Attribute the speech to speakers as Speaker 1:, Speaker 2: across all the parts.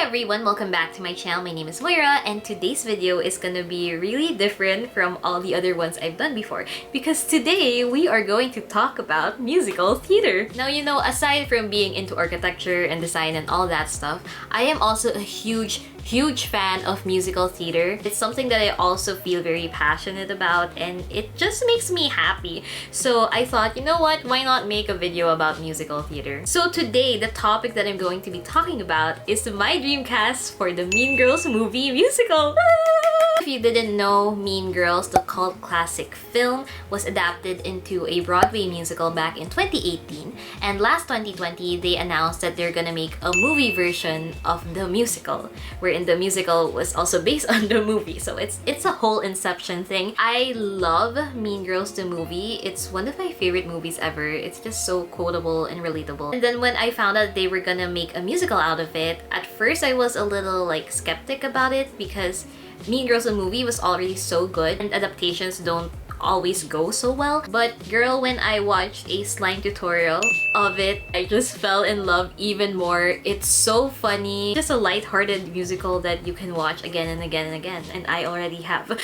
Speaker 1: everyone, welcome back to my channel. My name is Moira, and today's video is gonna be really different from all the other ones I've done before because today we are going to talk about musical theater. Now, you know, aside from being into architecture and design and all that stuff, I am also a huge fan of musical theater. It's something that I also feel very passionate about, and it just makes me happy. So I thought, you know what, why not make a video about musical theater? So today, the topic that I'm going to be talking about is my dream cast for the Mean Girls movie musical. If you didn't know, Mean Girls, the cult classic film, was adapted into a Broadway musical back in 2018, and last 2020 they announced that they're gonna make a movie version of the musical, wherein the musical was also based on the movie. So it's a whole Inception thing. I love Mean Girls the movie. It's one of my favorite movies ever. It's just so quotable and relatable. And then when I found out they were gonna make a musical out of it, at first I was a little skeptic about it because Mean Girls the movie was already so good and adaptations don't always go so well. But girl, when I watched a slime tutorial of it, I just fell in love even more. It's so funny. Just a light-hearted musical that you can watch again and again and again, and I already have.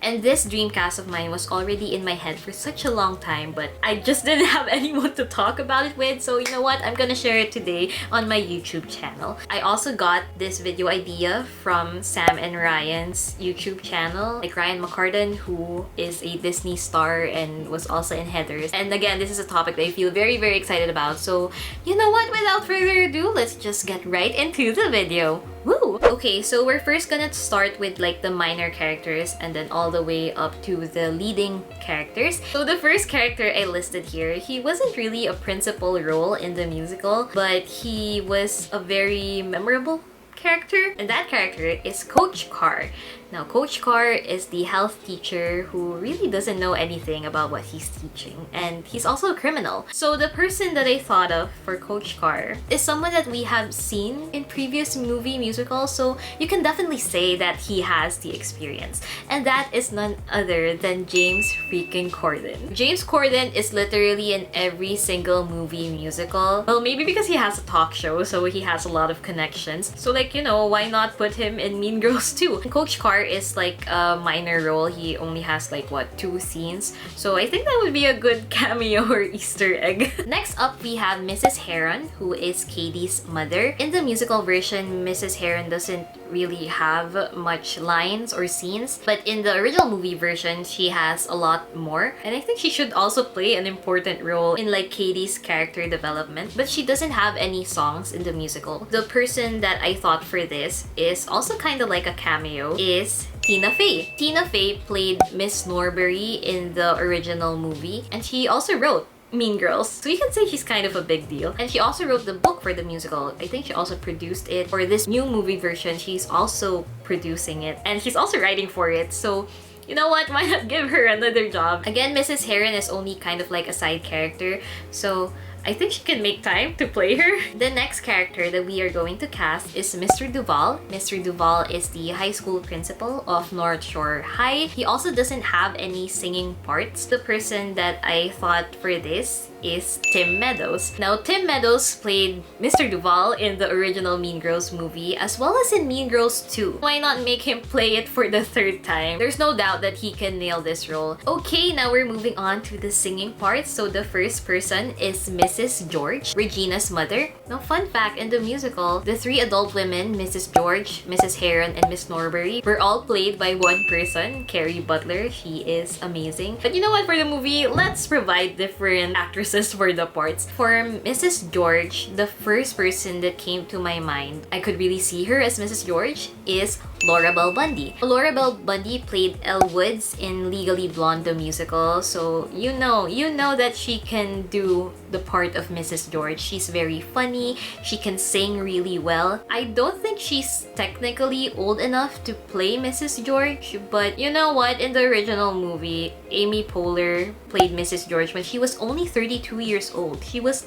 Speaker 1: And this dream cast of mine was already in my head for such a long time, but I just didn't have anyone to talk about it with. So you know what? I'm gonna share it today on my YouTube channel. I also got this video idea from Sam and Ryan's YouTube channel, like Ryan McCartan, who is a Disney star and was also in Heathers. And again, this is a topic that I feel very excited about. So you know what, without further ado, let's just get right into the video. Woo! Okay, so we're first gonna start with the minor characters and then all the way up to the leading characters. So the first character I listed here, he wasn't really a principal role in the musical, but he was a very memorable character, and that character is Coach Carr. Now, Coach Carr is the health teacher who really doesn't know anything about what he's teaching, and he's also a criminal. So the person that I thought of for Coach Carr is someone that we have seen in previous movie musicals, so you can definitely say that he has the experience. And that is none other than James freaking Corden. James Corden is literally in every single movie musical. Well, maybe because he has a talk show, so he has a lot of connections. So you know, why not put him in Mean Girls too? And Coach Carr is a minor role. He only has what, 2 scenes. So I think that would be a good cameo or Easter egg. Next up, we have Mrs. Heron, who is Katie's mother. In the musical version, Mrs. Heron doesn't really have much lines or scenes, but in the original movie version, she has a lot more. And I think she should also play an important role in Katie's character development, but she doesn't have any songs in the musical. The person that I thought for this is also kind of like a cameo is Tina Fey. Tina Fey played Miss Norbury in the original movie, and she also wrote Mean Girls. So you can say she's kind of a big deal. And she also wrote the book for the musical. I think she also produced it. For this new movie version, she's also producing it. And she's also writing for it. So you know what? Why not give her another job? Again, Mrs. Heron is only kind of a side character. So I think she can make time to play her. The next character that we are going to cast is Mr. Duval. Mr. Duval is the high school principal of North Shore High. He also doesn't have any singing parts. The person that I thought for this is Tim Meadows. Now, Tim Meadows played Mr. Duval in the original Mean Girls movie as well as in Mean Girls 2. Why not make him play it for the 3rd time? There's no doubt that he can nail this role. Okay, now we're moving on to the singing part. So the first person is Mrs. George, Regina's mother. Now, fun fact, in the musical, the 3 adult women, Mrs. George, Mrs. Heron, and Miss Norbury, were all played by one person, Carrie Butler. She is amazing. But you know what, for the movie, let's provide different actresses for the parts. For Mrs. George, the first person that came to my mind, I could really see her as Mrs. George, is Laura Bell Bundy. Laura Bell Bundy played Elle Woods in Legally Blonde the musical, so you know that she can do the part of Mrs. George. She's very funny, she can sing really well. I don't think she's technically old enough to play Mrs. George, but you know what, in the original movie, Amy Poehler played Mrs. George when she was only 32 years old. She was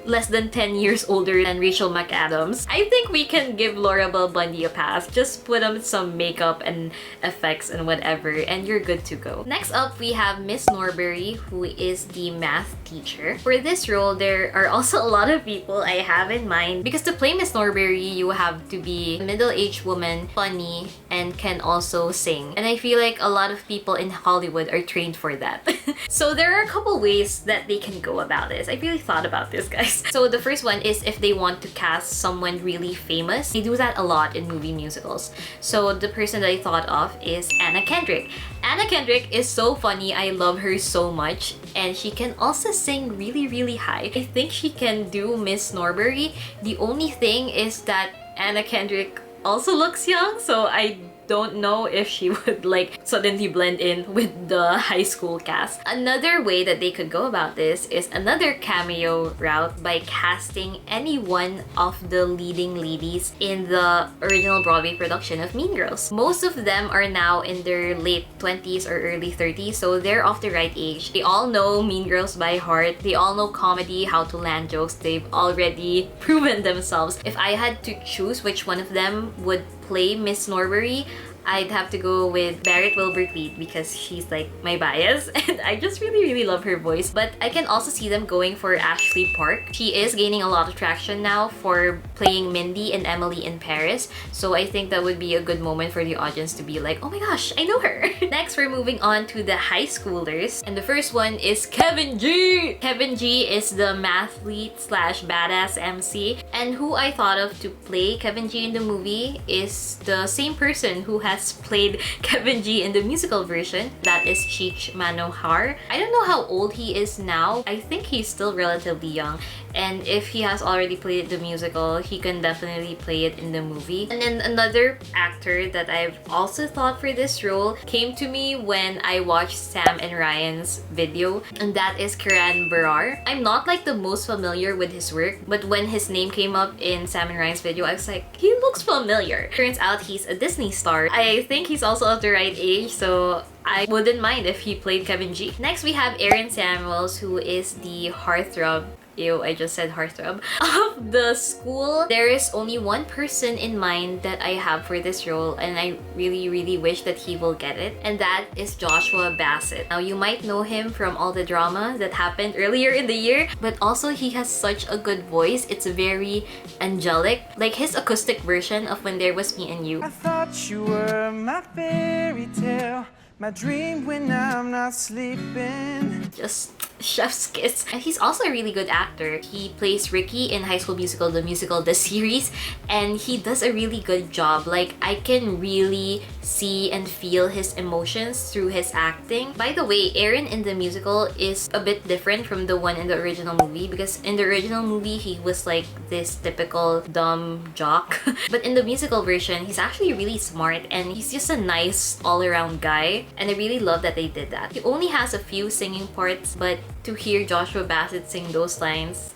Speaker 1: less than 10 years older than Rachel McAdams. I think we can give Laura Bell Bundy a pass. Just put on some makeup and effects and whatever, and you're good to go. Next up, we have Miss Norbury, who is the math teacher. For this role, there are also a lot of people I have in mind because to play Miss Norbury, you have to be a middle-aged woman, funny, and can also sing. And I feel like a lot of people in Hollywood are trained for that. So there are a couple ways that they can go about this. I really thought about this, guys. So the first one is if they want to cast someone really famous. They do that a lot in movie musicals. So the person that I thought of is Anna Kendrick. Anna Kendrick is so funny. I love her so much. And she can also sing really, really high. I think she can do Miss Norbury. The only thing is that Anna Kendrick also looks young, so I don't know if she would like suddenly blend in with the high school cast. Another way that they could go about this is another cameo route by casting any one of the leading ladies in the original Broadway production of Mean Girls. Most of them are now in their late 20s or early 30s, so they're of the right age. They all know Mean Girls by heart. They all know comedy, how to land jokes. They've already proven themselves. If I had to choose which one of them would play Miss Norbury, I'd have to go with Barrett Wilbert-Weed because she's like my bias and I just really love her voice. But I can also see them going for Ashley Park. She is gaining a lot of traction now for playing Mindy and Emily in Paris. So I think that would be a good moment for the audience to be like, oh my gosh, I know her. Next, we're moving on to the high schoolers. And the first one is Kevin G. Kevin G is the mathlete slash badass MC. And who I thought of to play Kevin G in the movie is the same person who has played Kevin G in the musical version. That is Cheech Manohar. I don't know how old he is now. I think he's still relatively young. And if he has already played the musical, he can definitely play it in the movie. And then another actor that I've also thought for this role came to me when I watched Sam and Ryan's video, and that is Karan Barar. I'm not like the most familiar with his work, but when his name came up in Sam and Ryan's video, I was like, he looks familiar. Turns out he's a Disney star. I think he's also of the right age, so I wouldn't mind if he played Kevin G. Next, we have Aaron Samuels, who is the heartthrob. Ew, I just said heartthrob of the school. There is only one person in mind that I have for this role, and I really wish that he will get it, and that is Joshua Bassett. Now, you might know him from all the drama that happened earlier in the year, but also he has such a good voice. It's very angelic, like his acoustic version of When There Was Me and You.
Speaker 2: I thought you were my fairy tale, my dream when I'm not sleeping.
Speaker 1: Just chef's kiss. And he's also a really good actor. He plays Ricky in High School Musical, the series, and he does a really good job. Like, I can really see and feel his emotions through his acting. By the way, Aaron in the musical is a bit different from the one in the original movie, because in the original movie, he was like this typical dumb jock. But in the musical version, he's actually really smart, and he's just a nice all-around guy. And I really love that they did that. He only has a few singing parts, but to hear Joshua Bassett sing those lines.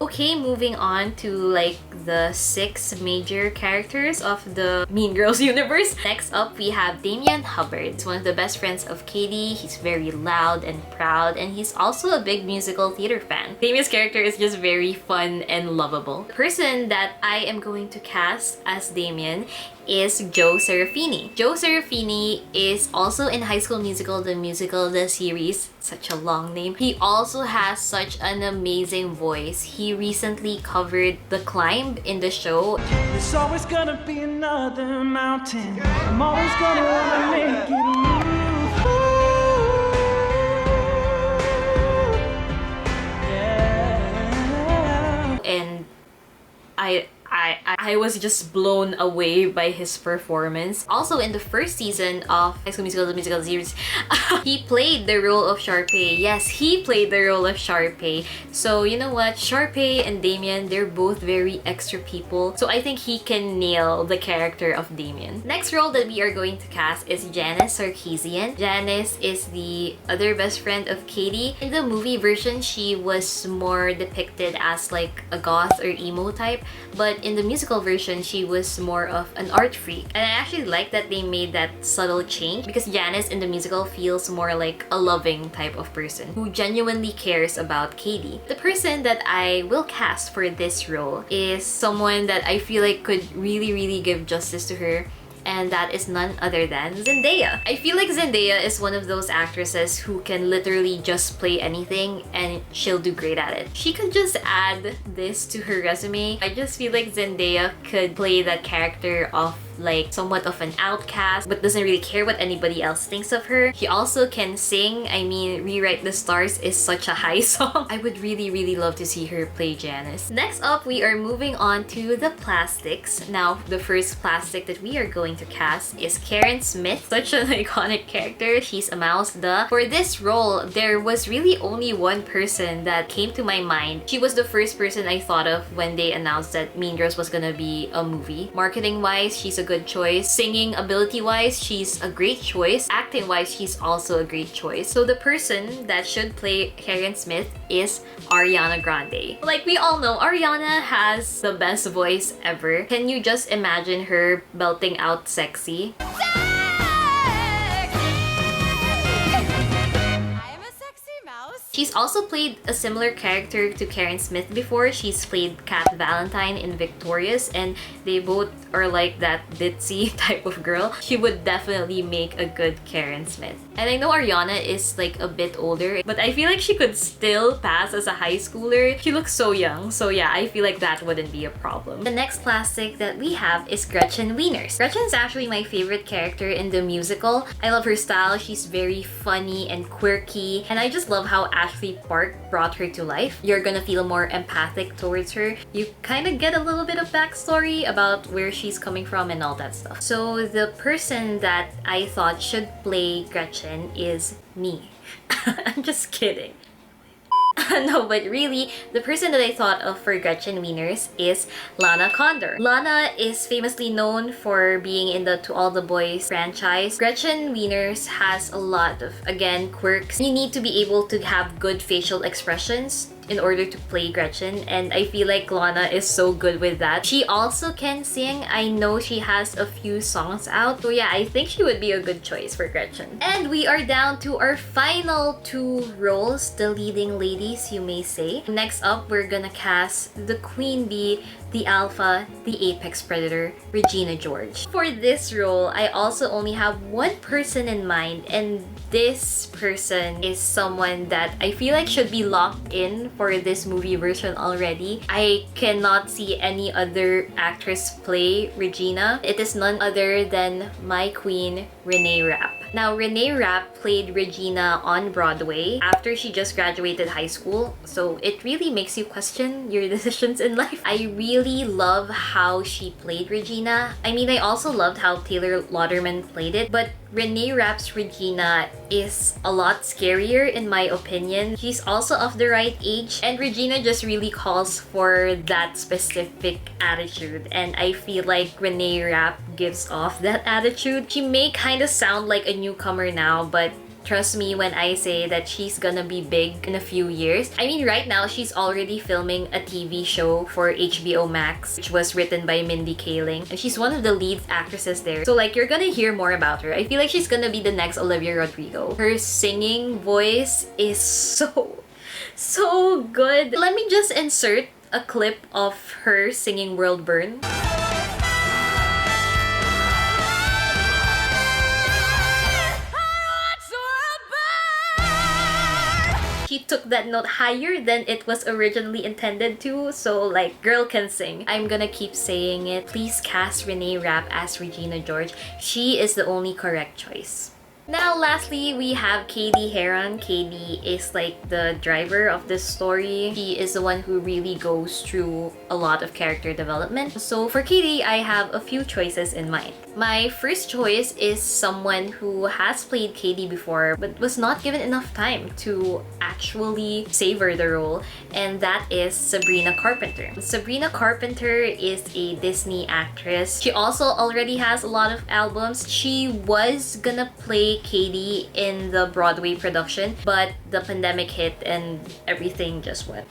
Speaker 1: Okay, moving on to like the 6 major characters of the Mean Girls universe. Next up, we have Damian Hubbard. He's one of the best friends of Katie. He's very loud and proud, and he's also a big musical theater fan. Damian's character is just very fun and lovable. The person that I am going to cast as Damian is Joe Serafini. Joe Serafini is also in High School Musical, the series. Such a long name. He also has such an amazing voice. He recently covered The Climb in the show.
Speaker 2: There's always gonna be another mountain. I'm always gonna wanna make it move. Yeah.
Speaker 1: And I was just blown away by his performance. Also, in the first season of High School Musical, the series, he played the role of Sharpay. Yes, he played the role of Sharpay. So, you know what? Sharpay and Damien, they're both very extra people. So I think he can nail the character of Damien. Next role that we are going to cast is Janice Sarkeesian. Janice is the other best friend of Katie. In the movie version, she was more depicted as like a goth or emo type. But in in the musical version, she was more of an art freak. And I actually like that they made that subtle change because Janice in the musical feels more like a loving type of person who genuinely cares about Katie. The person that I will cast for this role is someone that I feel like could really give justice to her, and that is none other than Zendaya. I feel like Zendaya is one of those actresses who can literally just play anything and she'll do great at it. She could just add this to her resume. I just feel like Zendaya could play the character of like somewhat of an outcast but doesn't really care what anybody else thinks of her. She also can sing. I mean, Rewrite the Stars is such a high song. I would really love to see her play Janice. Next up, we are moving on to the plastics. Now, the first plastic that we are going to cast is Karen Smith. Such an iconic character. She's a mouse, duh. For this role, there was really only one person that came to my mind. She was the first person I thought of when they announced that Mean Girls was gonna be a movie. Marketing-wise, she's a good choice. Singing ability-wise, she's a great choice. Acting-wise, she's also a great choice. So the person that should play Karen Smith is Ariana Grande. Like we all know, Ariana has the best voice ever. Can you just imagine her belting out Sexy? She's also played a similar character to Karen Smith before. She's played Kat Valentine in Victorious, and they both are like that ditzy type of girl. She would definitely make a good Karen Smith. And I know Ariana is like a bit older, but I feel like she could still pass as a high schooler. She looks so young, so yeah, I feel like that wouldn't be a problem. The next plastic that we have is Gretchen Wieners. Gretchen's actually my favorite character in the musical. I love her style. She's very funny and quirky, and I just love how Ashley Park brought her to life. You're gonna feel more empathic towards her. You kind of get a little bit of backstory about where she's coming from and all that stuff. So the person that I thought should play Gretchen is me. I'm just kidding. No, but really, the person that I thought of for Gretchen Wieners is Lana Condor. Lana is famously known for being in the To All the Boys franchise. Gretchen Wieners has a lot of, again, quirks. You need to be able to have good facial expressions in order to play Gretchen, and I feel like Lana is so good with that. She also can sing. I know she has a few songs out, so yeah, I think she would be a good choice for Gretchen. And we are down to our final two roles, the leading ladies, you may say. Next up, we're gonna cast the Queen Bee, the Alpha, the Apex Predator, Regina George. For this role, I also only have one person in mind, and this person is someone that I feel like should be locked in for this movie version already. I cannot see any other actress play Regina. It is none other than my queen, Renee Rapp. Now, Renee Rapp played Regina on Broadway after she just graduated high school, so it really makes you question your decisions in life. I really love how she played Regina. I mean, I also loved how Taylor Lauderman played it, but Renee Rapp's Regina is a lot scarier in my opinion. She's also of the right age, and Regina just really calls for that specific attitude, and I feel like Renee Rapp gives off that attitude. She may kind of sound like a newcomer now, but trust me when I say that she's gonna be big in a few years. I mean, right now, she's already filming a TV show for HBO Max, which was written by Mindy Kaling. And she's one of the lead actresses there. So, like, you're gonna hear more about her. I feel like she's gonna be the next Olivia Rodrigo. Her singing voice is so good. Let me just insert a clip of her singing World Burn. She took that note higher than it was originally intended to, so like, girl can sing. I'm gonna keep saying it. Please cast Renee Rapp as Regina George. She is the only correct choice. Now, lastly, we have Katie Heron. Katie is like the driver of this story. She is the one who really goes through a lot of character development. So for Katie, I have a few choices in mind. My first choice is someone who has played Katie before but was not given enough time to actually savor the role, and that is Sabrina Carpenter. Sabrina Carpenter is a Disney actress. She also already has a lot of albums. She was gonna play Katie in the Broadway production, but the pandemic hit and everything just went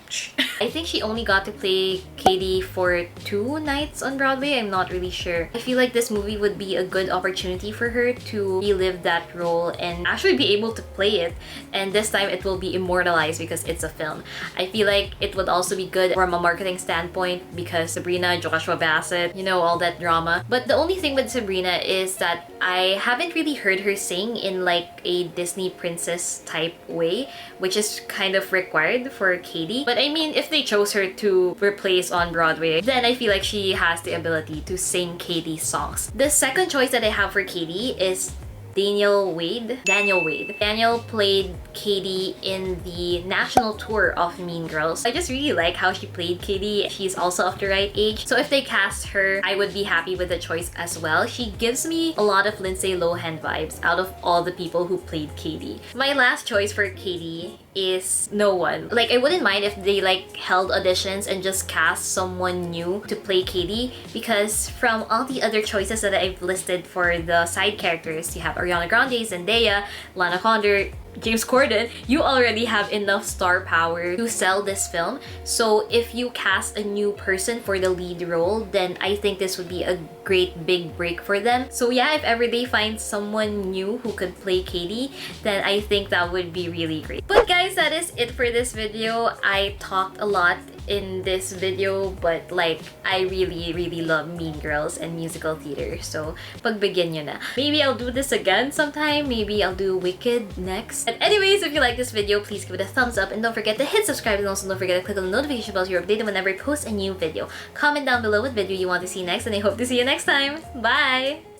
Speaker 1: I think she only got to play Katie for 2 nights on Broadway. I'm not really sure. I feel like this movie would be a good opportunity for her to relive that role and actually be able to play it. And this time it will be immortalized because it's a film. I feel like it would also be good from a marketing standpoint because Sabrina, Joshua Bassett, you know, all that drama. But the only thing with Sabrina is that I haven't really heard her sing in like a Disney princess type way, which is kind of required for Katie. But I mean, if they chose her to replace on Broadway, then I feel like she has the ability to sing Katie's songs. The second choice that I have for Katie is Daniel Wade. Daniel played Katie in the national tour of Mean Girls. I just really like how she played Katie. She's also of the right age. So if they cast her, I would be happy with the choice as well. She gives me a lot of Lindsay Lohan vibes out of all the people who played Katie. My last choice for Katie is no one. Like, I wouldn't mind if they like held auditions and just cast someone new to play Katie, because from all the other choices that I've listed for the side characters, you have Ariana Grande, Zendaya, Lana Condor, James Corden, you already have enough star power to sell this film. So if you cast a new person for the lead role, then I think this would be a great big break for them. So yeah, if ever they find someone new who could play Katie, then I think that would be really great. But guys, that is it for this video. I talked a lot in this video, but like, I really love Mean Girls and musical theater. So pagbigyan nyo na. Maybe I'll do this again sometime. Maybe I'll do Wicked next. But anyways, if you like this video, please give it a thumbs up and don't forget to hit subscribe, and also don't forget to click on the notification bell so you're updated whenever I post a new video. Comment down below what video you want to see next, and I hope to see you next time. Bye!